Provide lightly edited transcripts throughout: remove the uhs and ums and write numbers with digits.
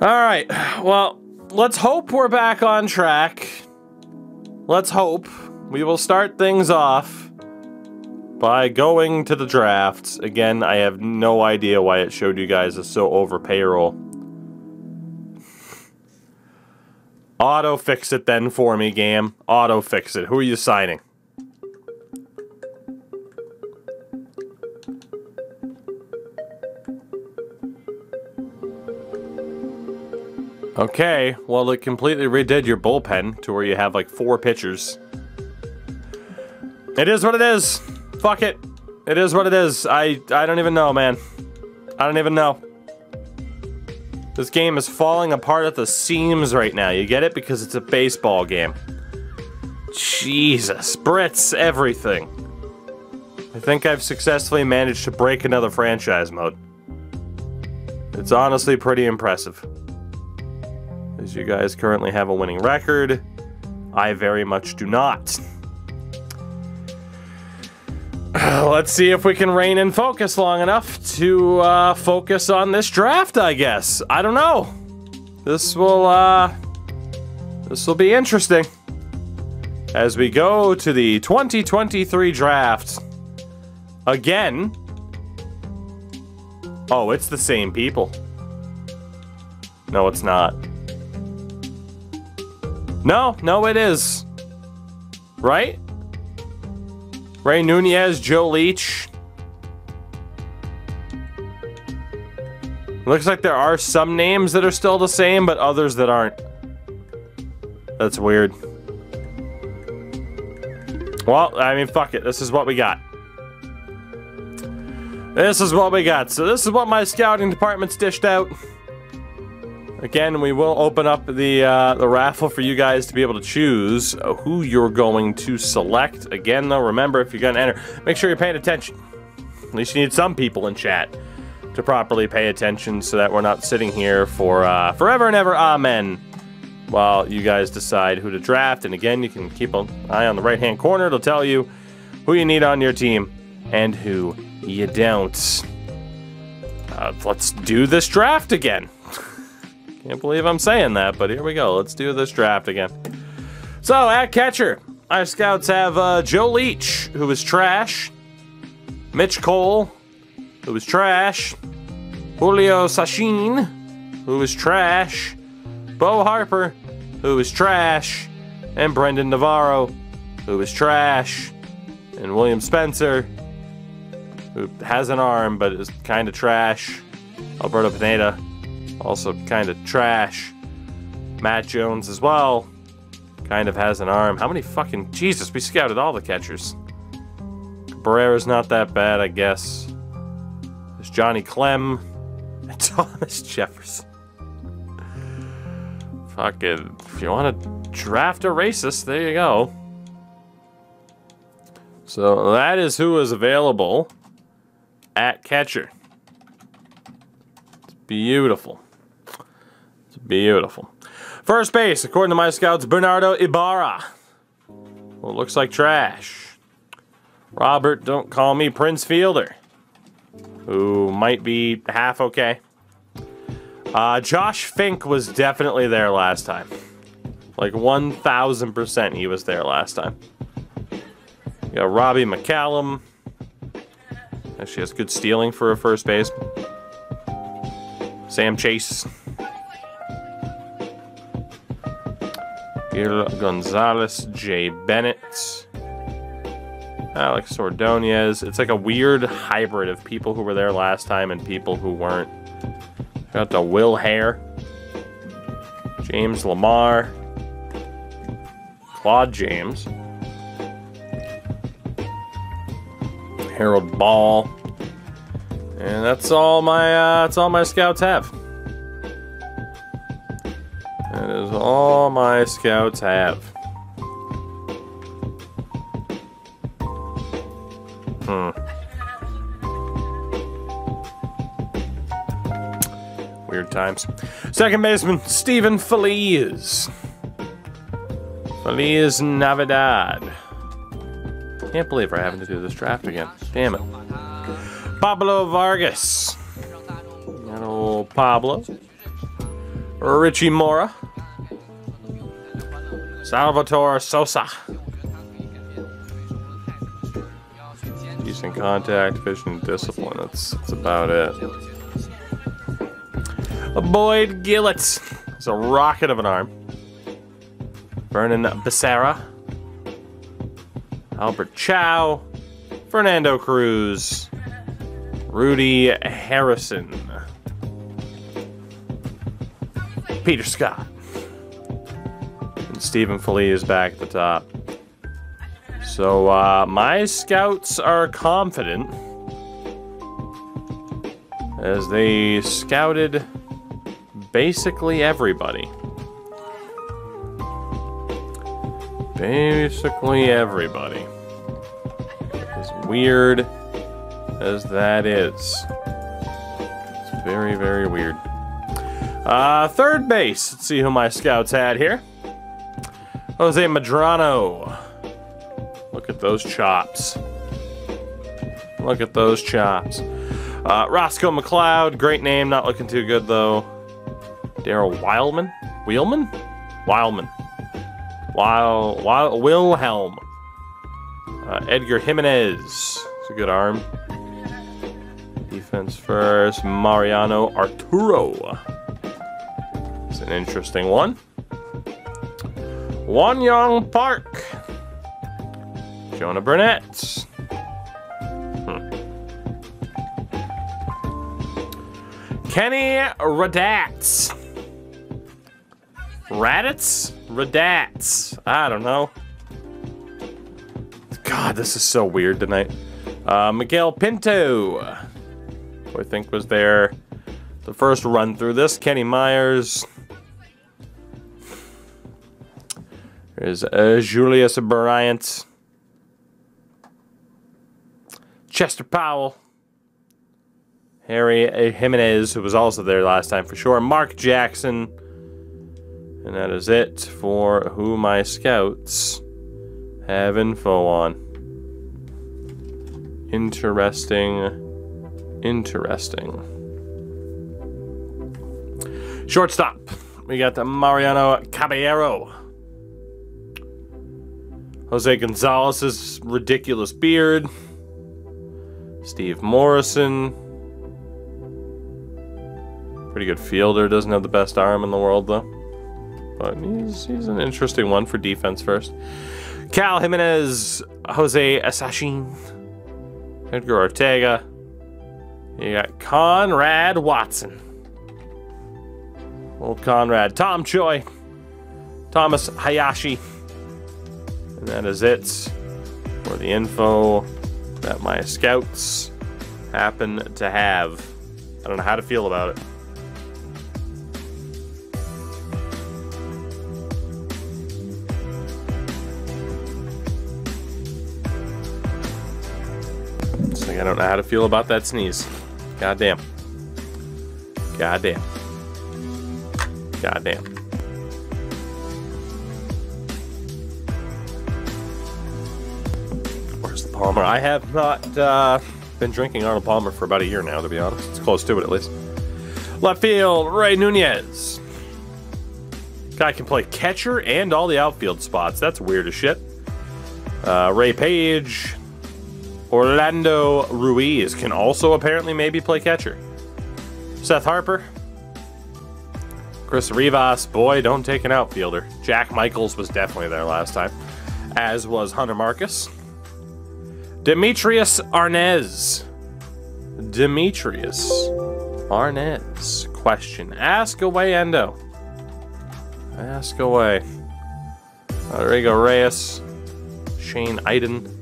Alright, well, let's hope we're back on track. Let's hope. We will start things off by going to the drafts. Again, I have no idea why it showed you guys as so over payroll. Auto fix it then for me, game. Auto fix it. Who are you signing? Okay, well, it completely redid your bullpen to where you have like 4 pitchers. It is what it is. Fuck it. It is what it is. I don't even know, man. I don't even know. This game is falling apart at the seams right now. You get it? Because it's a baseball game. Jesus. Brits, everything. I think I've successfully managed to break another franchise mode. It's honestly pretty impressive. As you guys currently have a winning record, I very much do not. Let's see if we can rein in focus long enough to focus on this draft, I guess. I don't know. This will be interesting. As we go to the 2023 draft. Again. Oh, it's the same people. No, it's not. No, it is. Right? Ray Nunez, Joe Leach. Looks like there are some names that are still the same, but others that aren't. That's weird. Well, I mean, fuck it. This is what we got. This is what we got. So this is what my scouting department's dished out. Again, we will open up the raffle for you guys to be able to choose who you're going to select. Again, though, remember, if you're going to enter, make sure you're paying attention. At least you need some people in chat to properly pay attention so that we're not sitting here for forever and ever, amen, while you guys decide who to draft. And again, you can keep an eye on the right-hand corner. It'll tell you who you need on your team and who you don't. Let's do this draft again. Can't believe I'm saying that, but here we go. Let's do this draft again. So, at catcher, our scouts have Joe Leach, who is trash. Mitch Cole, who is trash. Julio Sachin, who is trash. Bo Harper, who is trash. And Brendan Navarro, who is trash. And William Spencer, who has an arm, but is kind of trash. Alberto Pineda, also kind of trash. Matt Jones as well. Kind of has an arm. How many fucking... Jesus, we scouted all the catchers. Barrera's not that bad, I guess. There's Johnny Clem. And Thomas Jefferson. Fuck it. If you want to draft a racist, there you go. So that is who is available at catcher. It's beautiful. It's beautiful. First base, according to my scouts, Bernardo Ibarra. Well, looks like trash. Robert, don't call me Prince Fielder, who might be half okay. Josh Fink was definitely there last time. Like 1,000% he was there last time. You got Robbie McCallum. Actually has good stealing for a first baseman. Sam Chase. Gil Gonzalez, Jay Bennett. Alex Ordonez. It's like a weird hybrid of people who were there last time and people who weren't. Got the Will Hare. James Lamar. Claude James. Harold Ball. And that's all my scouts have. That is all my scouts have. Weird times. Second baseman, Steven Feliz. Feliz Navidad. Can't believe we're having to do this draft again. Damn it. Pablo Vargas. That old Pablo. Richie Mora. Salvatore Sosa. Decent contact, vision, and discipline. That's about it. Boyd Gillett. It's a rocket of an arm. Vernon Becerra. Albert Chow. Fernando Cruz. Rudy Harrison. Peter Scott. And Stephen Foley is back at the top. So, my scouts are confident as they scouted basically everybody. Basically everybody. As weird as that is. It's very, very weird. Third base. Let's see who my scouts had here. Jose Medrano. Look at those chops. Look at those chops. Roscoe McLeod. Great name. Not looking too good, though. Darryl Wildman? Wheelman? Wildman. Wilhelm. Edgar Jimenez. It's a good arm. Defense first. Mariano Arturo. It's an interesting one. Won Young Park. Jonah Burnett. Kenny Radats. Radats? Radats. I don't know. God, this is so weird tonight. Miguel Pinto, who I think was there the first run through this. Kenny Myers. There's Julius Bryant. Chester Powell. Harry Jimenez, who was also there last time for sure. Mark Jackson. And that is it for who my scouts have info on. Interesting. Interesting. Shortstop. We got the Mariano Caballero. Jose Gonzalez's ridiculous beard. Steve Morrison. Pretty good fielder. Doesn't have the best arm in the world, though. But he's an interesting one for defense first. Cal Jimenez. Jose Asashin. Edgar Ortega. You got Conrad Watson. Old Conrad. Tom Choi. Thomas Hayashi. And that is it for the info that my scouts happen to have. I don't know how to feel about it. It's like I don't know how to feel about that sneeze. Goddamn. Goddamn. Goddamn. Where's the Palmer? I have not been drinking Arnold Palmer for about a year now, to be honest. It's close to it, at least. Left field, Ray Nunez. Guy can play catcher and all the outfield spots. That's weird as shit. Ray Page. Orlando Ruiz can also apparently maybe play catcher. Seth Harper. Chris Rivas. Boy, don't take an outfielder. Jack Michaels was definitely there last time. As was Hunter Marcus. Demetrius Arnaz. Demetrius Arnaz. Question. Ask away, Endo. Ask away. Rodrigo Reyes. Shane Iden.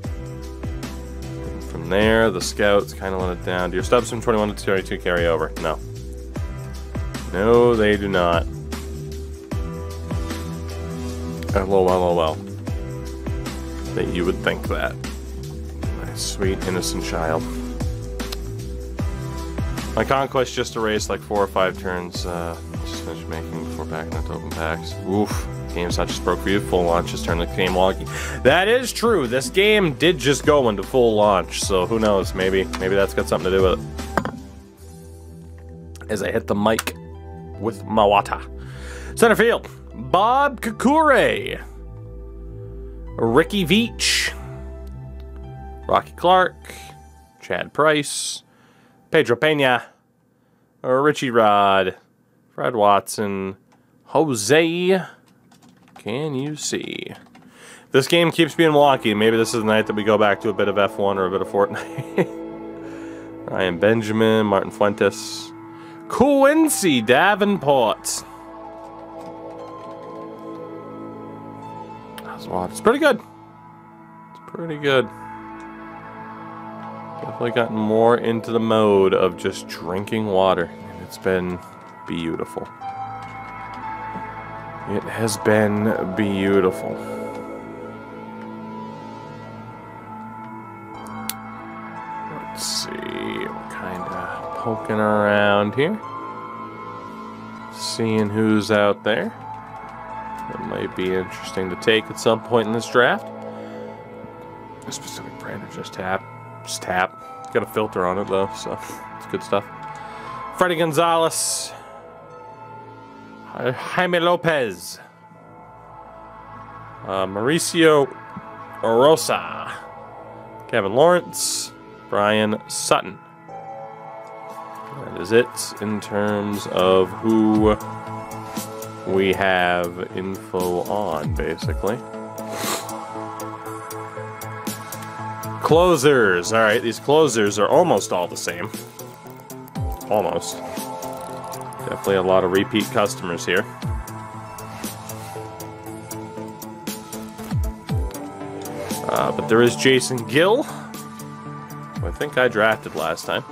From there, the scouts kind of let it down. Do your stubs from 21 to 22 carry over? No. No, they do not. LOL. That you would think that. My sweet, innocent child. My conquest just erased like 4 or 5 turns. Just finished making before packing up to open packs. Oof. Game's not just broke for you. Full launch just turned the game wonky. That is true. This game did just go into full launch, so who knows? Maybe that's got something to do with it. As I hit the mic. with Mawata. Center field, Bob Kakure, Ricky Veach, Rocky Clark, Chad Price, Pedro Pena, Richie Rod, Fred Watson, Jose. Can you see? This game keeps being wonky. Maybe this is the night that we go back to a bit of F1 or a bit of Fortnite. Ryan Benjamin, Martin Fuentes, Quincy Davenport. It's pretty good. It's pretty good. Definitely gotten more into the mode of just drinking water. And it's been beautiful. It has been beautiful. Let's see. We're kind of poking around here. Seeing who's out there. That might be interesting to take at some point in this draft. A specific brand or just tap. Just tap. Got a filter on it though, so it's good stuff. Freddie Gonzalez. Jaime Lopez. Mauricio Rosa. Kevin Lawrence. Brian Sutton. That is it in terms of who we have info on, basically. Closers. All right, these closers are almost all the same. Almost. Definitely a lot of repeat customers here. But there is Jason Gill, who I think I drafted last time.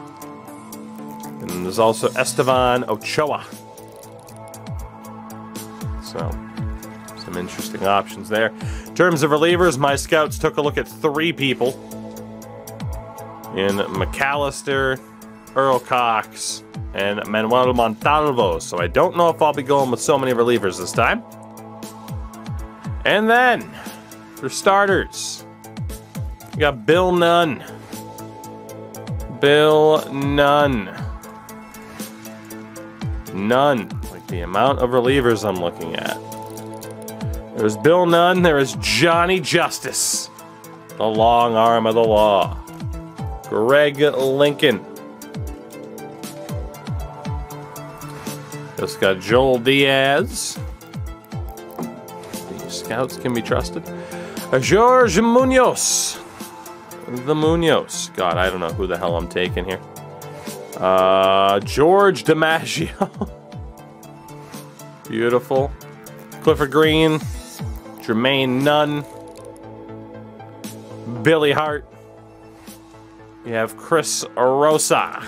And there's also Esteban Ochoa. So, some interesting options there. In terms of relievers, my scouts took a look at 3 people. In McAllister, Earl Cox, and Manuel Montalvo. So I don't know if I'll be going with so many relievers this time. And then, for starters, we got Bill Nunn. Bill Nunn. None. Like the amount of relievers I'm looking at. There's Bill Nunn. There is Johnny Justice. The long arm of the law. Greg Lincoln. Just got Joel Diaz. The scouts can be trusted. Jorge Munoz. The Munoz. God, I don't know who the hell I'm taking here. George DiMaggio. Beautiful. Clifford Green. Jermaine Nunn. Billy Hart. We have Chris Rosa.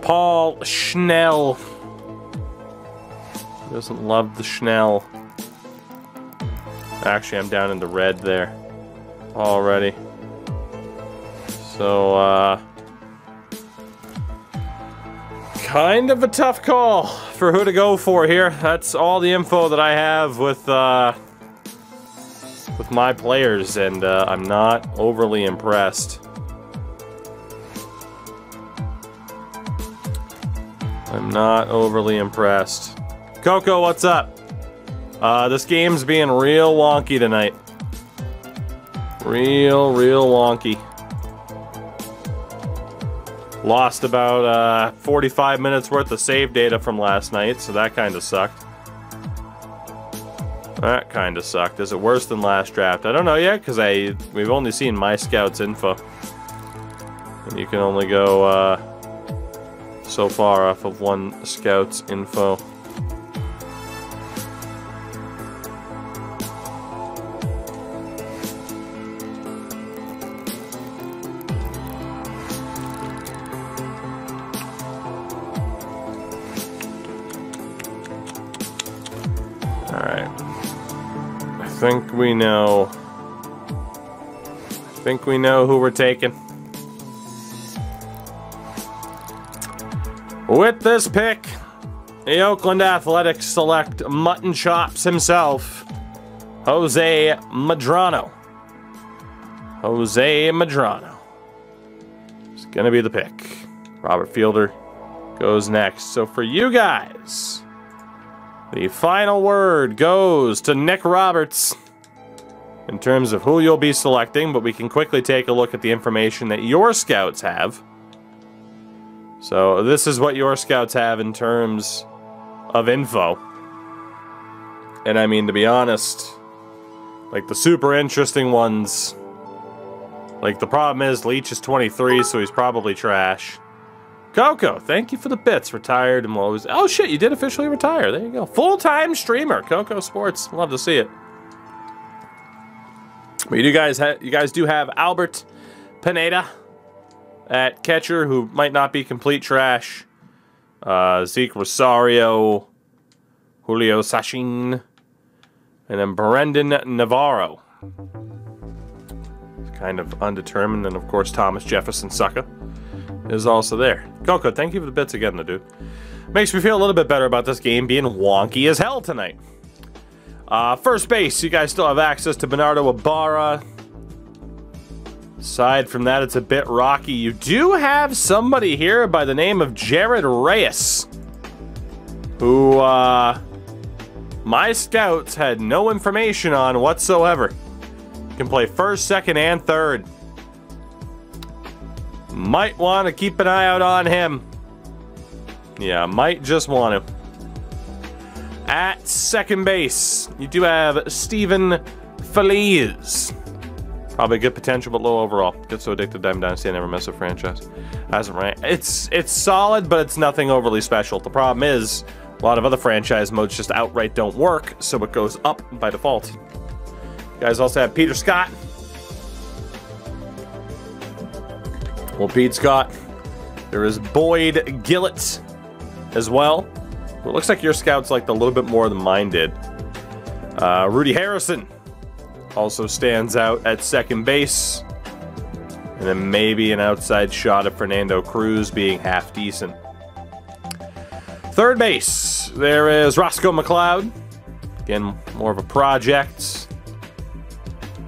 Paul Schnell. Who doesn't love the Schnell? Actually, I'm down in the red there already. So, kind of a tough call for who to go for here. That's all the info that I have with my players, and I'm not overly impressed. I'm not overly impressed. Coco, what's up? This game's being real wonky tonight. Real wonky. Lost about 45 minutes worth of save data from last night, so that kind of sucked. That kind of sucked. Is it worse than last draft? I don't know yet, because we've only seen my scouts info. And you can only go so far off of one scout's info. I think we know who we're taking. With this pick, the Oakland Athletics select Mutton Chops himself, Jose Medrano. Jose Medrano. It's gonna be the pick. Robert Fielder, goes next. So for you guys, the final word goes to Nick Roberts in terms of who you'll be selecting, but we can quickly take a look at the information that your scouts have. So this is what your scouts have in terms of info. And I mean, to be honest, like the super interesting ones, like the problem is Leach is 23, so he's probably trash. Coco, thank you for the bits. Retired and always. Oh shit, you did officially retire. There you go. Full-time streamer, Coco Sports. Love to see it. But you guys do have Albert Pineda at catcher, who might not be complete trash. Zeke Rosario, Julio Sachin, and then Brendan Navarro. It's kind of undetermined, and of course Thomas Jefferson Sucka is also there. Coco, thank you for the bits again, though, dude. Makes me feel a little bit better about this game being wonky as hell tonight. First base, you guys still have access to Bernardo Ibarra. Aside from that, it's a bit rocky. You do have somebody here by the name of Jared Reyes, who my scouts had no information on whatsoever. Can play first, second, and third. Might want to keep an eye out on him. Yeah, might just want to. At second base, you do have Steven Feliz. Probably good potential, but low overall. Get so addicted to Diamond Dynasty, I never miss a franchise. As of right, it's solid, but it's nothing overly special. The problem is, a lot of other franchise modes just outright don't work, so it goes up by default. You guys also have Peter Scott. Well, Pete Scott. There is Boyd Gillett as well. It looks like your scouts liked a little bit more than mine did. Rudy Harrison also stands out at second base. And then maybe an outside shot of Fernando Cruz being half decent. Third base, there is Roscoe McLeod. Again, more of a project.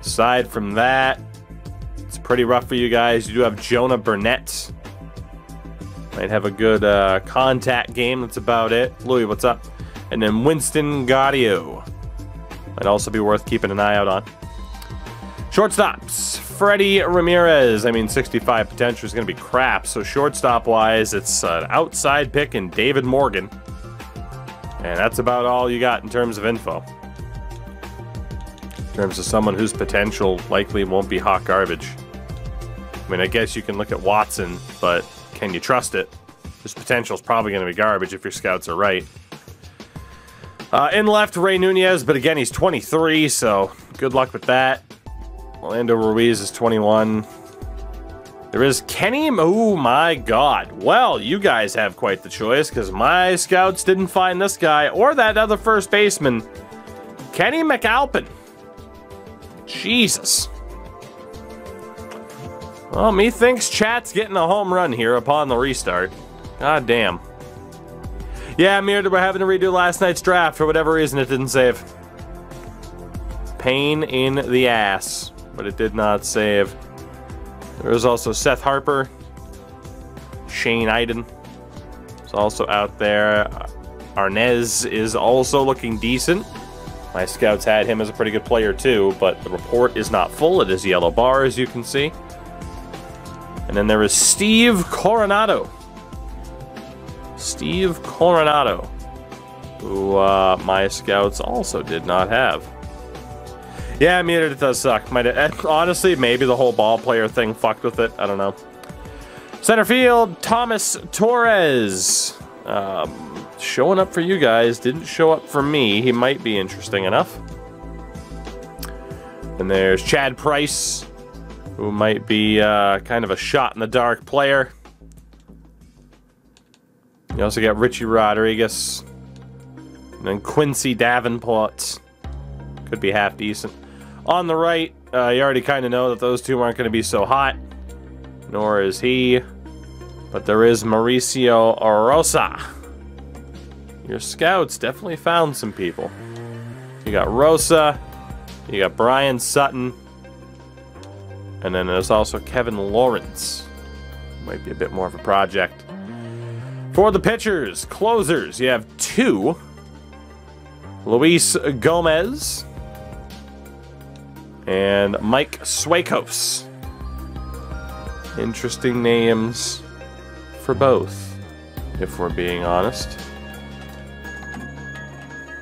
Aside from that, it's pretty rough for you guys. You do have Jonah Burnett. Might have a good contact game, that's about it. Louis, what's up? And then Winston Gaudio. Might also be worth keeping an eye out on. Shortstops, Freddie Ramirez. I mean, 65 potential is going to be crap, so shortstop-wise, it's an outside pick in David Morgan. And that's about all you got in terms of info. In terms of someone whose potential likely won't be hot garbage. I mean, I guess you can look at Watson, but can you trust it? His potential is probably going to be garbage if your scouts are right. In left, Ray Nunez, but again, he's 23, so good luck with that. Orlando Ruiz is 21. There is Kenny. Oh my god. Well, you guys have quite the choice, because my scouts didn't find this guy or that other first baseman, Kenny McAlpin. Jesus. Well, methinks chat's getting a home run here upon the restart. God damn. Yeah, Amir, we're having to redo last night's draft. For whatever reason, it didn't save. Pain in the ass. But it did not save. There is also Seth Harper. Shane Iden is also out there. Arnez is also looking decent. My scouts had him as a pretty good player too, but the report is not full. It is yellow bar, as you can see. And then there is Steve Coronado. Steve Coronado, who my scouts also did not have. Yeah, I mean, it does suck. Honestly, maybe the whole ball player thing fucked with it. I don't know. Center field, Thomas Torres. Showing up for you guys. Didn't show up for me. He might be interesting enough. And there's Chad Price, who might be kind of a shot-in-the-dark player. You also got Richie Rodriguez. And then Quincy Davenport. Could be half decent. On the right, you already kind of know that those two aren't going to be so hot. Nor is he. But there is Mauricio Rosa. Your scouts definitely found some people. You got Rosa. You got Brian Sutton. And then there's also Kevin Lawrence. Might be a bit more of a project. For the pitchers, closers, you have 2. Luis Gomez and Mike Swakos. Interesting names for both, if we're being honest.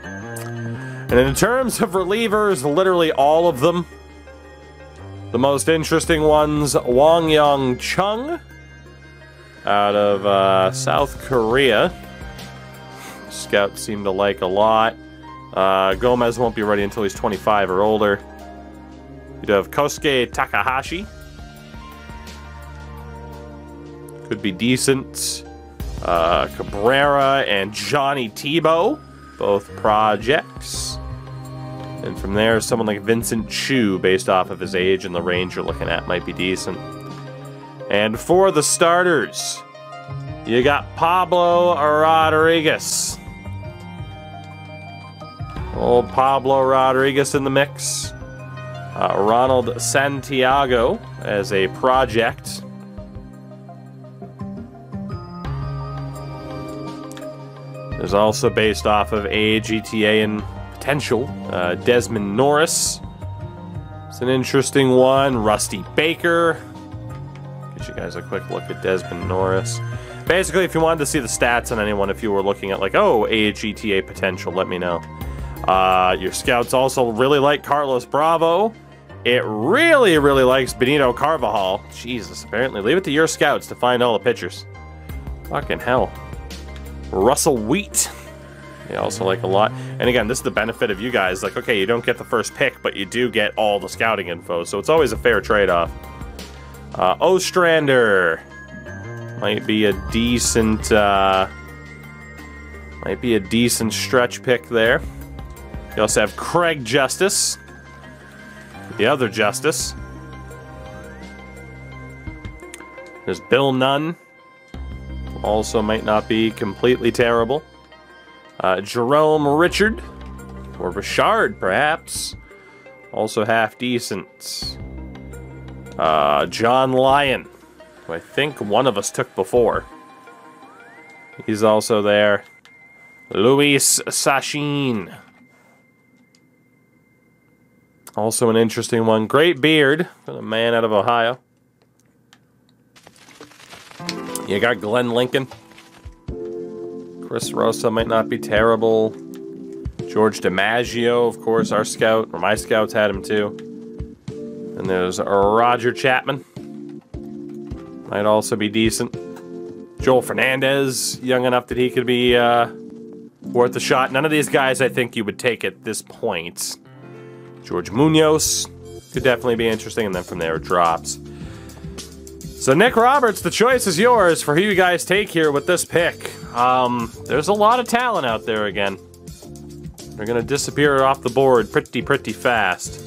And in terms of relievers, literally all of them. The most interesting ones, Wong Yong Chung out of South Korea. Scouts seem to like a lot. Gomez won't be ready until he's 25 or older. You'd have Kosuke Takahashi. Could be decent. Cabrera and Johnny Tebow, both projects. And from there, someone like Vincent Chu, based off of his age and the range you're looking at, might be decent. And for the starters, you got Pablo Rodriguez. Old Pablo Rodriguez in the mix. Ronald Santiago as a project. There's also, based off of age, ETA, and potential, Desmond Norris. It's an interesting one. Rusty Baker. Get you guys a quick look at Desmond Norris. Basically, if you wanted to see the stats on anyone, if you were looking at like, oh, age, ETA, potential, let me know. Your scouts also really like Carlos Bravo. It really, really likes Benito Carvajal. Jesus, apparently. Leave it to your scouts to find all the pitchers. Fucking hell. Russell Wheat. They also like a lot. And again, this is the benefit of you guys. Like, okay, you don't get the first pick, but you do get all the scouting info. So it's always a fair trade-off. Ostrander. Might be a decent, stretch pick there. You also have Craig Justice. The other Justice. There's Bill Nunn. Also might not be completely terrible. Jerome Richard. Or Richard, perhaps. Also half decent. John Lyon, who I think one of us took before. He's also there. Luis Sachin. Also an interesting one. Great beard for the man out of Ohio. You got Glenn Lincoln. Chris Rosa might not be terrible. George DiMaggio, of course, our scout, or my scouts had him too. And there's Roger Chapman. Might also be decent. Joel Fernandez, young enough that he could be worth a shot. None of these guys I think you would take at this point. George Munoz could definitely be interesting, and then from there it drops. So Nick Roberts, the choice is yours for who you guys take here with this pick. There's a lot of talent out there again. They're going to disappear off the board pretty fast.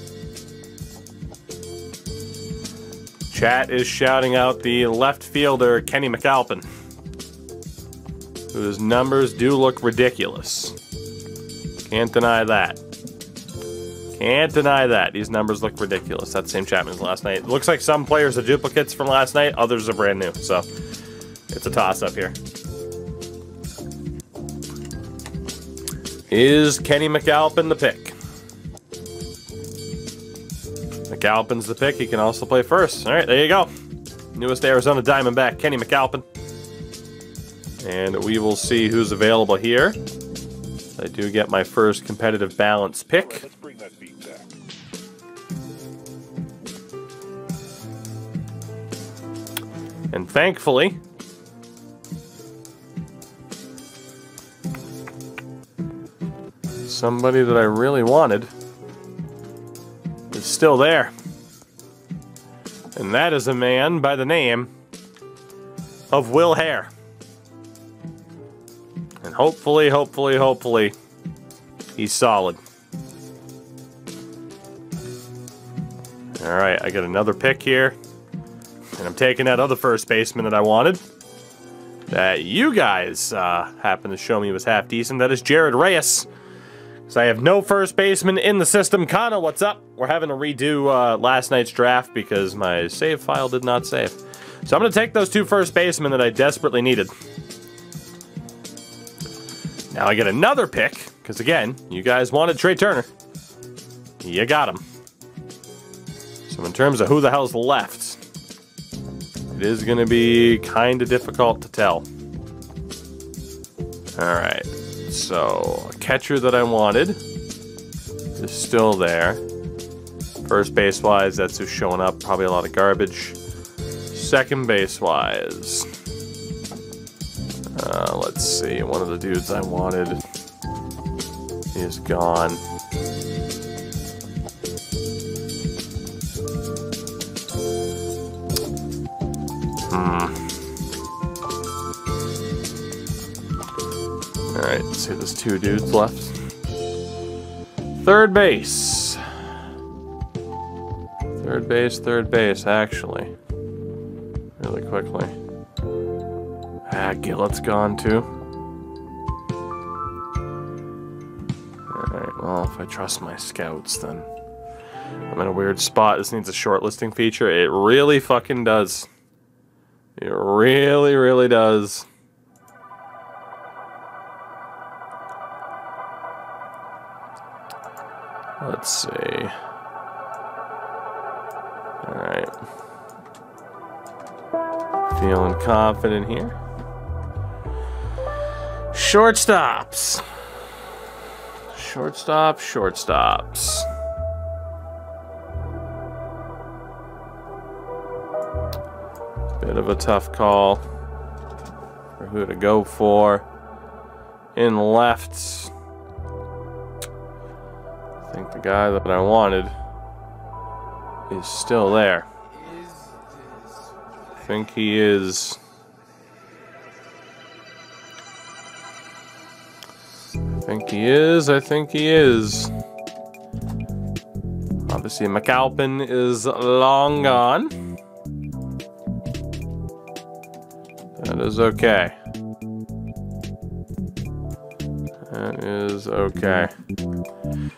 Chat is shouting out the left fielder, Kenny McAlpin, whose numbers do look ridiculous. Can't deny that. Can't deny that. These numbers look ridiculous. That's the same Chapman as last night. It looks like some players are duplicates from last night, others are brand new. So, it's a toss-up here. Is Kenny McAlpin the pick? McAlpin's the pick. He can also play first. All right, there you go. Newest Arizona Diamondback, Kenny McAlpin. And we will see who's available here. I do get my first competitive balance pick. Let's bring that beat back. And thankfully, somebody that I really wanted is still there. And that is a man by the name of Will Hare. And hopefully, he's solid. Alright, I got another pick here. And I'm taking that other first baseman that I wanted. That you guys happen to show me was half decent. That is Jared Reyes. So I have no first baseman in the system. Kana, what's up? We're having to redo last night's draft because my save file did not save. So I'm going to take those two first basemen that I desperately needed. Now I get another pick, because again, you guys wanted Trey Turner. You got him. So in terms of who the hell's left, it is going to be kind of difficult to tell. Alright, so a catcher that I wanted is still there. First base-wise, that's who's showing up. Probably a lot of garbage. Second base-wise, let's see. One of the dudes I wanted is gone. Alright, let's see. There's two dudes left. Third base. Third base, actually. Really quickly. Gillett's gone too. Alright, well, if I trust my scouts, then I'm in a weird spot. This needs a shortlisting feature. It really fucking does. It really, really does. Let's see. Alright. Feeling confident here. Shortstops. Shortstops. Bit of a tough call for who to go for. In left, I think the guy that I wanted is still there. I think he is. I think he is. Obviously, McAlpin is long gone. That is okay. That is okay.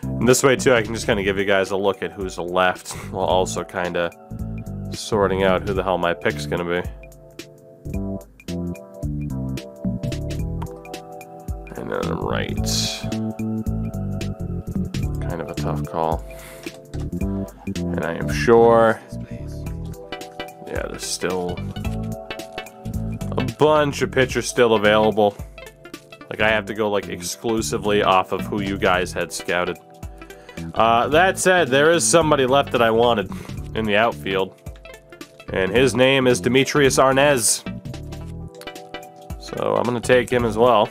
And this way, too, I can just kind of give you guys a look at who's left, while also kind of sorting out who the hell my pick's going to be. And then right. Kind of a tough call. And I am sure... Yeah, there's still a bunch of pitchers still available. Like, I have to go, like, exclusively off of who you guys had scouted. That said, there is somebody left that I wanted in the outfield. And his name is Demetrius Arnaz. So I'm going to take him as well.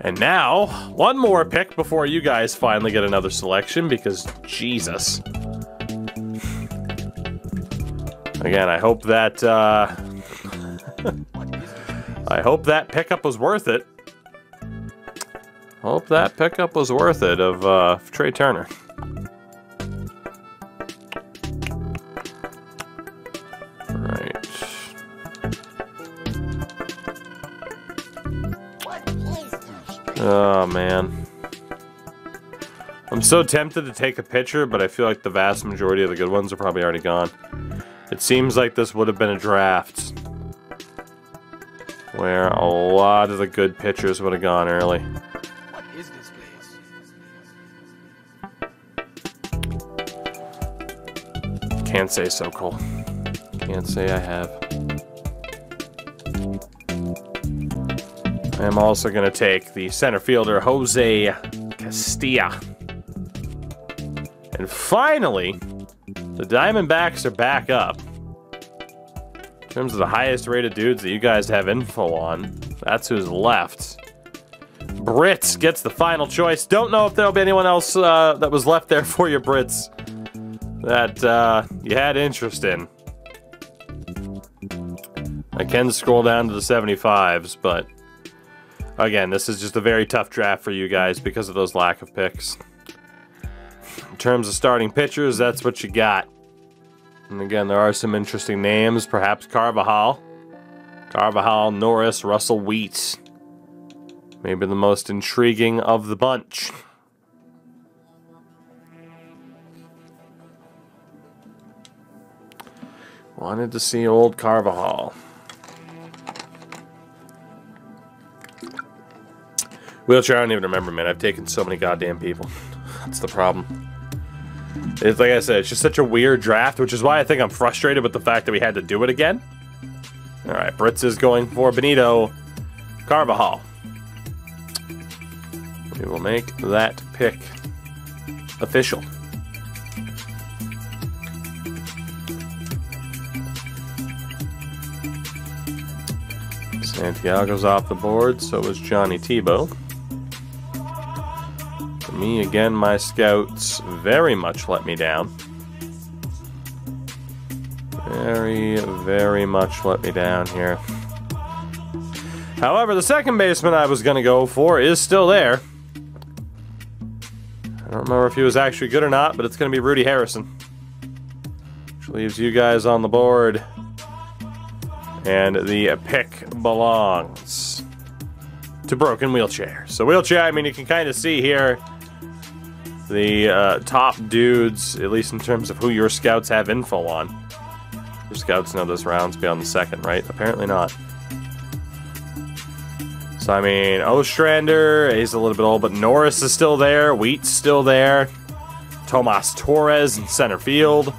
And now, one more pick before you guys finally get another selection, because Jesus. Again, I hope that, I hope that pickup was worth it. Hope that pickup was worth it of Trey Turner. Right. Oh, man. I'm so tempted to take a picture, but I feel like the vast majority of the good ones are probably already gone. It seems like this would have been a draft where a lot of the good pitchers would have gone early. What is this place? Can't say so, Cole. Can't say I have. I am also going to take the center fielder, Jose Castilla. And finally, the Diamondbacks are back up. In terms of the highest rated dudes that you guys have info on, that's who's left. Brits gets the final choice. Don't know if there'll be anyone else that was left there for you, Brits, that you had interest in. I can scroll down to the 75s, but again, this is just a very tough draft for you guys because of those lack of picks. In terms of starting pitchers, that's what you got. And again, there are some interesting names. Perhaps Carvajal, Norris, Russell Wheat. Maybe the most intriguing of the bunch. Wanted to see old Carvajal. Wheelchair, I don't even remember, man. I've taken so many goddamn people. That's the problem. It's like I said, it's just such a weird draft, which is why I think I'm frustrated with the fact that we had to do it again. Alright, Brits is going for Benito Carvajal. We will make that pick official. Santiago's off the board, so is Johnny Tebow. For me, again, my scouts very much let me down. Very, very much let me down here. However, the second baseman I was going to go for is still there. I don't remember if he was actually good or not, but it's going to be Rudy Harrison. Which leaves you guys on the board. And the pick belongs to Broken Wheelchair. So Wheelchair, I mean, you can kind of see here the top dudes, at least in terms of who your scouts have info on. Your scouts know this round's beyond the second, right? Apparently not. So, I mean, Ostrander, he's a little bit old, but Norris is still there. Wheat's still there. Tomas Torres in center field.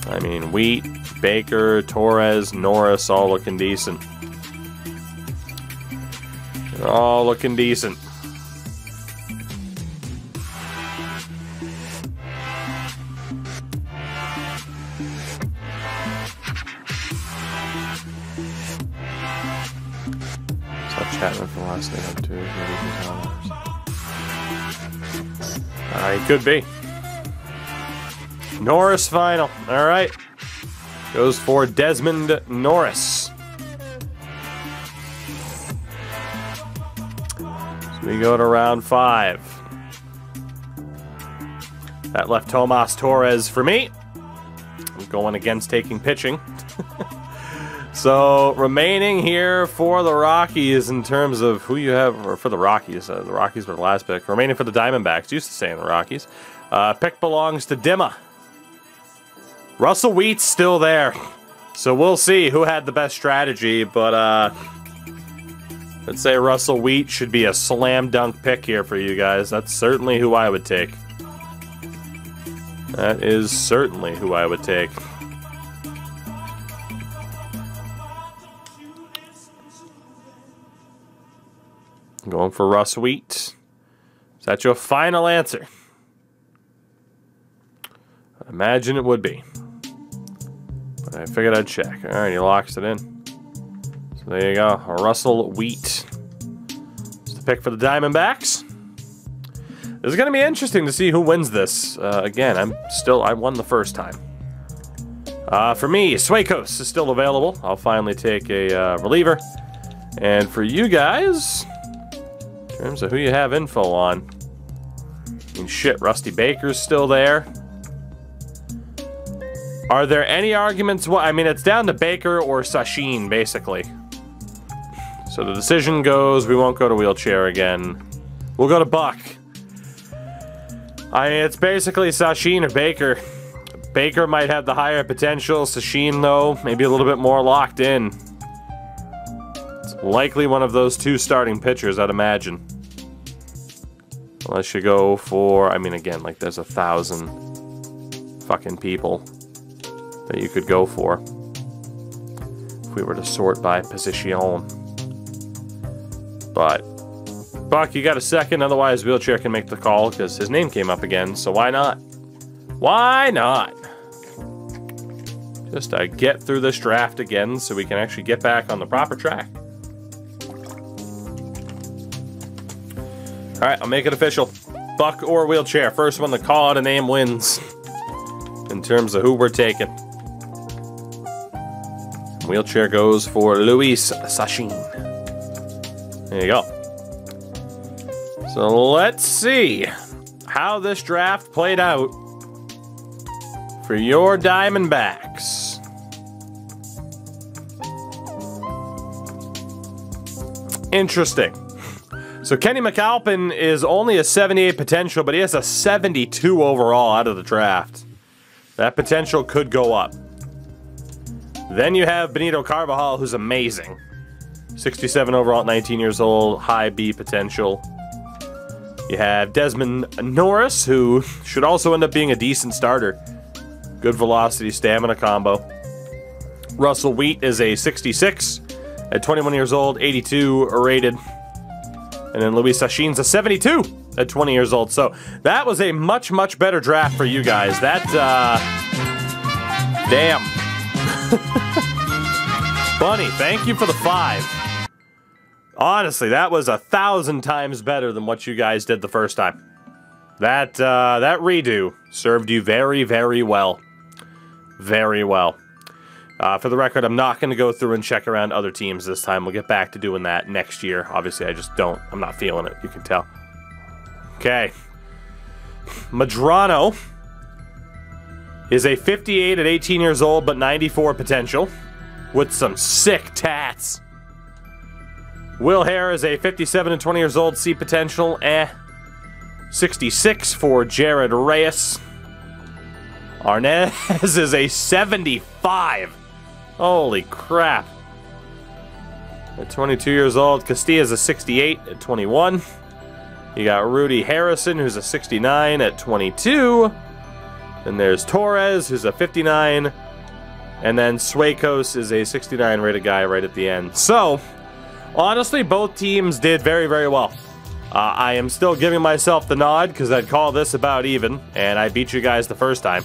I mean, Wheat, Baker, Torres, Norris, all looking decent. They're all looking decent. Chapman for last name up to he could be. Norris final. Alright. Goes for Desmond Norris. So we go to round 5. That left Tomas Torres for me. I'm going against taking pitching. So, remaining here for the Rockies in terms of who you have, or for the Rockies were the last pick. Remaining for the Diamondbacks, used to say in the Rockies. Pick belongs to Dimma. Russell Wheat's still there. So we'll see who had the best strategy, but let's say Russell Wheat should be a slam dunk pick here for you guys. That's certainly who I would take. That is certainly who I would take. Going for Russ Wheat. Is that your final answer? I imagine it would be. But I figured I'd check. Alright, he locks it in. So there you go. Russell Wheat. It's the pick for the Diamondbacks. This is going to be interesting to see who wins this. Again, I won the first time. For me, Suecos is still available. I'll finally take a reliever. And for you guys, in terms of who you have info on, I mean, shit, Rusty Baker's still there. Are there any arguments? Well, I mean, it's down to Baker or Sachin, basically. So the decision goes, we won't go to Wheelchair again. We'll go to Buck. I mean, it's basically Sachin or Baker. Baker might have the higher potential. Sachin, though, maybe a little bit more locked in. It's likely one of those two starting pitchers, I'd imagine. Unless you go for, I mean, again, like there's 1,000 fucking people that you could go for if we were to sort by position. But Buck, you got a second, otherwise Wheelchair can make the call because his name came up again, so why not? Why not? Just to get through this draft again so we can actually get back on the proper track. Alright, I'll make it official. Buck or Wheelchair. First one to call out a name wins. In terms of who we're taking. Wheelchair goes for Luis Sachin. There you go. So let's see how this draft played out for your Diamondbacks. Interesting. So Kenny McAlpin is only a 78 potential, but he has a 72 overall out of the draft. That potential could go up. Then you have Benito Carvajal, who's amazing. 67 overall at 19 years old, high B potential. You have Desmond Norris, who should also end up being a decent starter. Good velocity, stamina combo. Russell Wheat is a 66 at 21 years old, 82 rated. And then Luis Sashin's a 72 at 20 years old. So that was a much, much better draft for you guys. That, damn. Bunny, thank you for the 5. Honestly, that was 1,000 times better than what you guys did the first time. That redo served you very, very well. Very well. For the record, I'm not going to go through and check around other teams this time. We'll get back to doing that next year. Obviously, I'm not feeling it. You can tell. Okay. Madrano is a 58 at 18 years old, but 94 potential with some sick tats. Will Hare is a 57 at 20 years old, C potential, 66 for Jared Reyes. Arnez is a 75. Holy crap. At 22 years old, Castilla's a 68 at 21. You got Rudy Harrison, who's a 69 at 22. Then there's Torres, who's a 59. And then Suecos is a 69 rated guy right at the end. So, honestly, both teams did very, very well. I am still giving myself the nod because I'd call this about even, and I beat you guys the first time.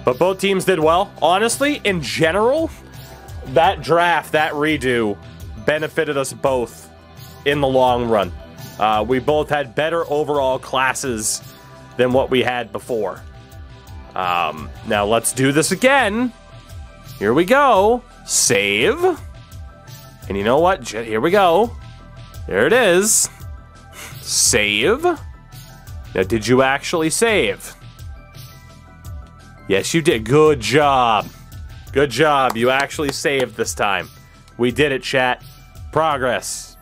But both teams did well. Honestly, in general, that draft, that redo, benefited us both in the long run. We both had better overall classes than what we had before. Now let's do this again. Here we go. Save. And you know what? Here we go. There it is. Save. Now, did you actually save? Yes, you did. Good job. Good job. You actually saved this time. We did it, chat. Progress.